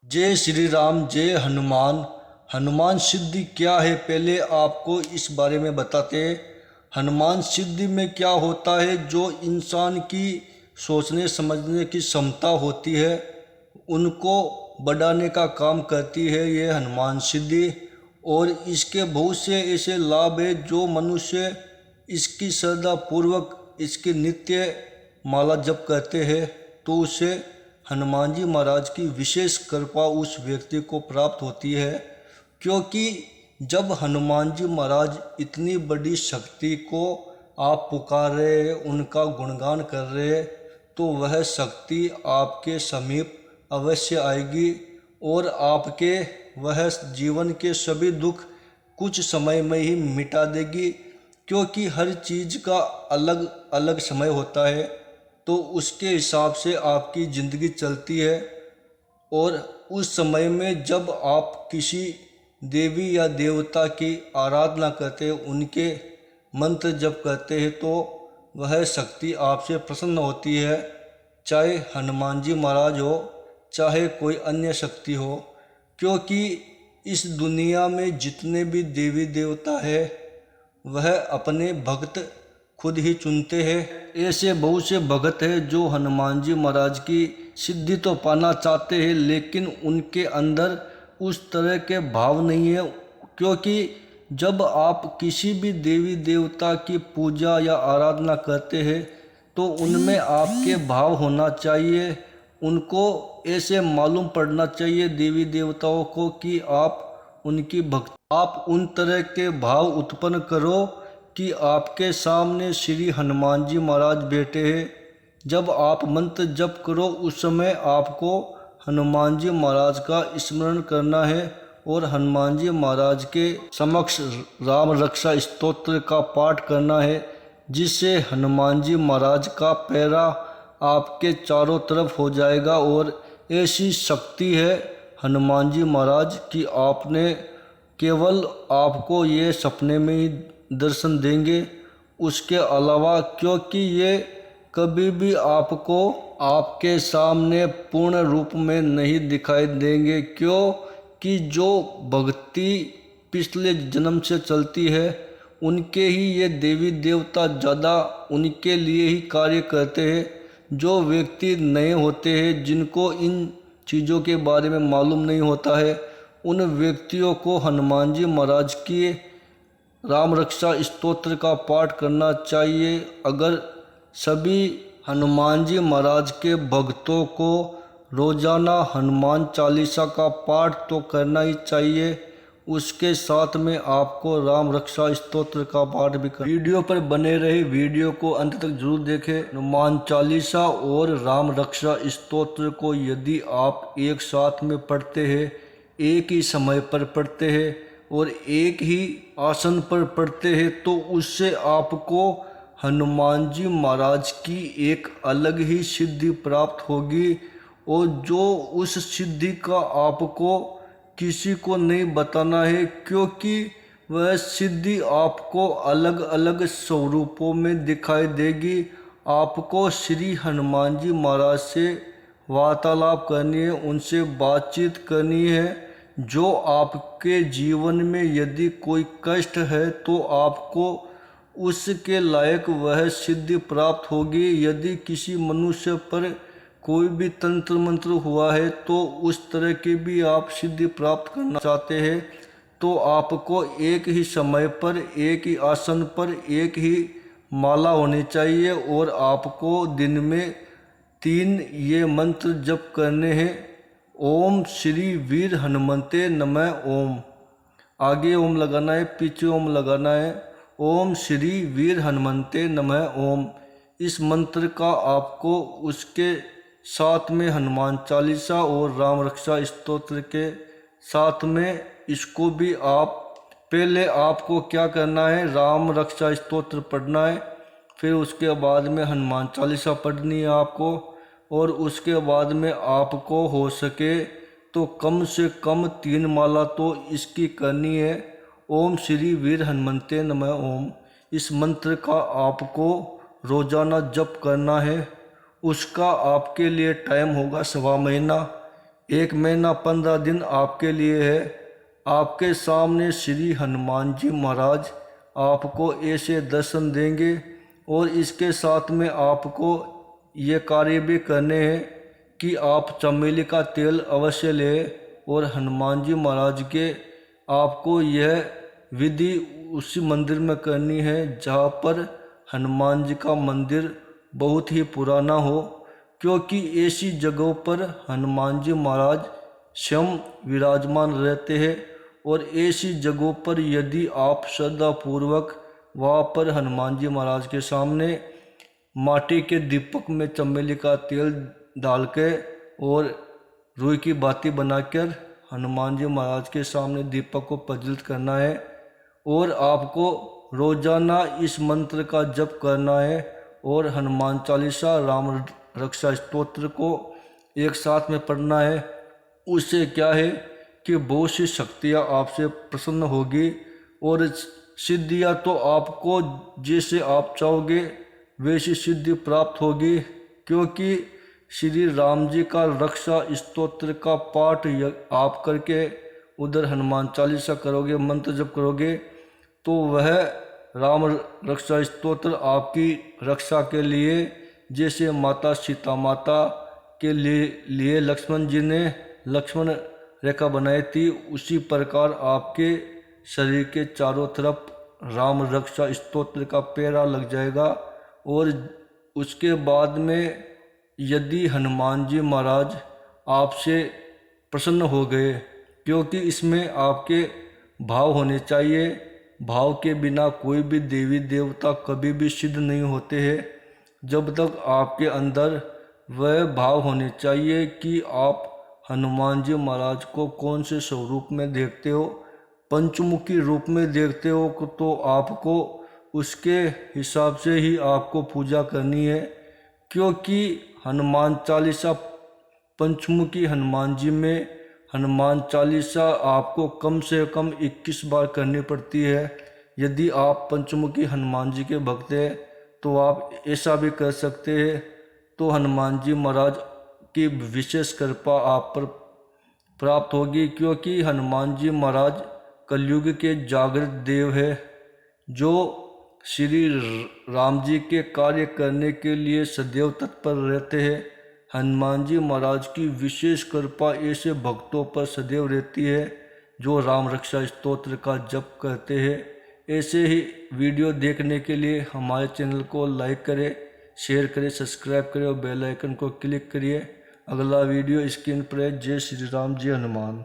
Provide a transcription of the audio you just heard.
जय श्री राम। जय हनुमान। हनुमान सिद्धि क्या है, पहले आपको इस बारे में बताते हैं। हनुमान सिद्धि में क्या होता है, जो इंसान की सोचने समझने की क्षमता होती है उनको बढ़ाने का काम करती है ये हनुमान सिद्धि। और इसके बहुत से ऐसे लाभ है जो मनुष्य इसकी श्रद्धा पूर्वक इसकी नित्य माला जप करते हैं तो उसे हनुमान जी महाराज की विशेष कृपा उस व्यक्ति को प्राप्त होती है। क्योंकि जब हनुमान जी महाराज इतनी बड़ी शक्ति को आप पुकार रहे हैं, उनका गुणगान कर रहे हैं, तो वह शक्ति आपके समीप अवश्य आएगी और आपके वह जीवन के सभी दुख कुछ समय में ही मिटा देगी। क्योंकि हर चीज़ का अलग अलग समय होता है, तो उसके हिसाब से आपकी ज़िंदगी चलती है। और उस समय में जब आप किसी देवी या देवता की आराधना करते हैं, उनके मंत्र जप करते हैं, तो वह शक्ति आपसे प्रसन्न होती है। चाहे हनुमान जी महाराज हो, चाहे कोई अन्य शक्ति हो। क्योंकि इस दुनिया में जितने भी देवी देवता है वह अपने भक्त खुद ही चुनते हैं। ऐसे बहुत से भक्त हैं जो हनुमान जी महाराज की सिद्धि तो पाना चाहते हैं, लेकिन उनके अंदर उस तरह के भाव नहीं है। क्योंकि जब आप किसी भी देवी देवता की पूजा या आराधना करते हैं तो उनमें आपके भाव होना चाहिए। उनको ऐसे मालूम पड़ना चाहिए देवी देवताओं को कि आप उनकी भक्त, आप उन तरह के भाव उत्पन्न करो कि आपके सामने श्री हनुमान जी महाराज बैठे हैं। जब आप मंत्र जप करो उस समय आपको हनुमान जी महाराज का स्मरण करना है और हनुमान जी महाराज के समक्ष राम रक्षा स्तोत्र का पाठ करना है, जिससे हनुमान जी महाराज का पैरा आपके चारों तरफ हो जाएगा। और ऐसी शक्ति है हनुमान जी महाराज कि आपने केवल आपको ये सपने में ही दर्शन देंगे, उसके अलावा क्योंकि ये कभी भी आपको आपके सामने पूर्ण रूप में नहीं दिखाई देंगे। क्योंकि जो भक्ति पिछले जन्म से चलती है उनके ही ये देवी देवता ज़्यादा उनके लिए ही कार्य करते हैं। जो व्यक्ति नए होते हैं, जिनको इन चीज़ों के बारे में मालूम नहीं होता है, उन व्यक्तियों को हनुमान जी महाराज की राम रक्षा स्तोत्र का पाठ करना चाहिए। अगर सभी हनुमान जी महाराज के भक्तों को रोजाना हनुमान चालीसा का पाठ तो करना ही चाहिए, उसके साथ में आपको राम रक्षा स्तोत्र का पाठ भी करना। वीडियो पर बने रहे, वीडियो को अंत तक जरूर देखें। हनुमान चालीसा और राम रक्षा स्तोत्र को यदि आप एक साथ में पढ़ते हैं, एक ही समय पर पढ़ते हैं और एक ही आसन पर पढ़ते हैं, तो उससे आपको हनुमान जी महाराज की एक अलग ही सिद्धि प्राप्त होगी। और जो उस सिद्धि का आपको किसी को नहीं बताना है, क्योंकि वह सिद्धि आपको अलग अलग स्वरूपों में दिखाई देगी। आपको श्री हनुमान जी महाराज से वार्तालाप करनी है, उनसे बातचीत करनी है। जो आपके जीवन में यदि कोई कष्ट है तो आपको उसके लायक वह सिद्धि प्राप्त होगी। यदि किसी मनुष्य पर कोई भी तंत्र मंत्र हुआ है तो उस तरह की भी आप सिद्धि प्राप्त करना चाहते हैं, तो आपको एक ही समय पर, एक ही आसन पर, एक ही माला होनी चाहिए और आपको दिन में 3 ये मंत्र जप करने हैं। ओम श्री वीर हनुमते नमः ओम, आगे ओम लगाना है, पीछे ओम लगाना है। ओम श्री वीर हनुमते नमः ओम। इस मंत्र का आपको उसके साथ में हनुमान चालीसा और राम रक्षा स्तोत्र के साथ में इसको भी आप, पहले आपको क्या करना है, राम रक्षा स्तोत्र पढ़ना है, फिर उसके बाद में हनुमान चालीसा पढ़नी है आपको, और उसके बाद में आपको हो सके तो कम से कम 3 माला तो इसकी करनी है। ओम श्री वीर हनुमते नमः ओम, इस मंत्र का आपको रोजाना जप करना है। उसका आपके लिए टाइम होगा 1.25 महीना। 1 महीना 15 दिन आपके लिए है। आपके सामने श्री हनुमान जी महाराज आपको ऐसे दर्शन देंगे और इसके साथ में आपको ये कार्य भी करने हैं कि आप चमेली का तेल अवश्य लें और हनुमान जी महाराज के आपको यह विधि उसी मंदिर में करनी है जहाँ पर हनुमान जी का मंदिर बहुत ही पुराना हो, क्योंकि ऐसी जगहों पर हनुमान जी महाराज स्वयं विराजमान रहते हैं और ऐसी जगहों पर यदि आप श्रद्धापूर्वक वहाँ पर हनुमान जी महाराज के सामने माटी के दीपक में चमेली का तेल डाल के और रुई की बाती बनाकर हनुमान जी महाराज के सामने दीपक को प्रज्वलित करना है और आपको रोजाना इस मंत्र का जप करना है और हनुमान चालीसा राम रक्षा स्तोत्र को एक साथ में पढ़ना है। उससे क्या है कि बहुत सी शक्तियाँ आपसे प्रसन्न होगी और सिद्धियाँ तो आपको जैसे आप चाहोगे वैसी सिद्धि प्राप्त होगी, क्योंकि श्री राम जी का रक्षा स्तोत्र का पाठ आप करके उधर हनुमान चालीसा करोगे, मंत्र जप करोगे, तो वह राम रक्षा स्तोत्र आपकी रक्षा के लिए, जैसे माता सीता माता के लिए लक्ष्मण जी ने लक्ष्मण रेखा बनाई थी, उसी प्रकार आपके शरीर के चारों तरफ राम रक्षा स्तोत्र का पेरा लग जाएगा। और उसके बाद में यदि हनुमान जी महाराज आपसे प्रसन्न हो गए, क्योंकि इसमें आपके भाव होने चाहिए, भाव के बिना कोई भी देवी देवता कभी भी सिद्ध नहीं होते हैं। जब तक आपके अंदर वह भाव होने चाहिए कि आप हनुमान जी महाराज को कौन से स्वरूप में देखते हो, पंचमुखी रूप में देखते हो, तो आपको उसके हिसाब से ही आपको पूजा करनी है, क्योंकि हनुमान चालीसा पंचमुखी हनुमान जी में हनुमान चालीसा आपको कम से कम 21 बार करनी पड़ती है। यदि आप पंचमुखी हनुमान जी के भक्त हैं तो आप ऐसा भी कर सकते हैं, तो हनुमान जी महाराज की विशेष कृपा आप पर प्राप्त होगी, क्योंकि हनुमान जी महाराज कलयुग के जागृत देव है जो श्री राम जी के कार्य करने के लिए सदैव तत्पर रहते हैं। हनुमान जी महाराज की विशेष कृपा ऐसे भक्तों पर सदैव रहती है जो राम रक्षा स्तोत्र का जप करते हैं। ऐसे ही वीडियो देखने के लिए हमारे चैनल को लाइक करें, शेयर करें, सब्सक्राइब करें और बेल आइकन को क्लिक करिए। अगला वीडियो स्क्रीन पर है। जय श्री राम, जय हनुमान।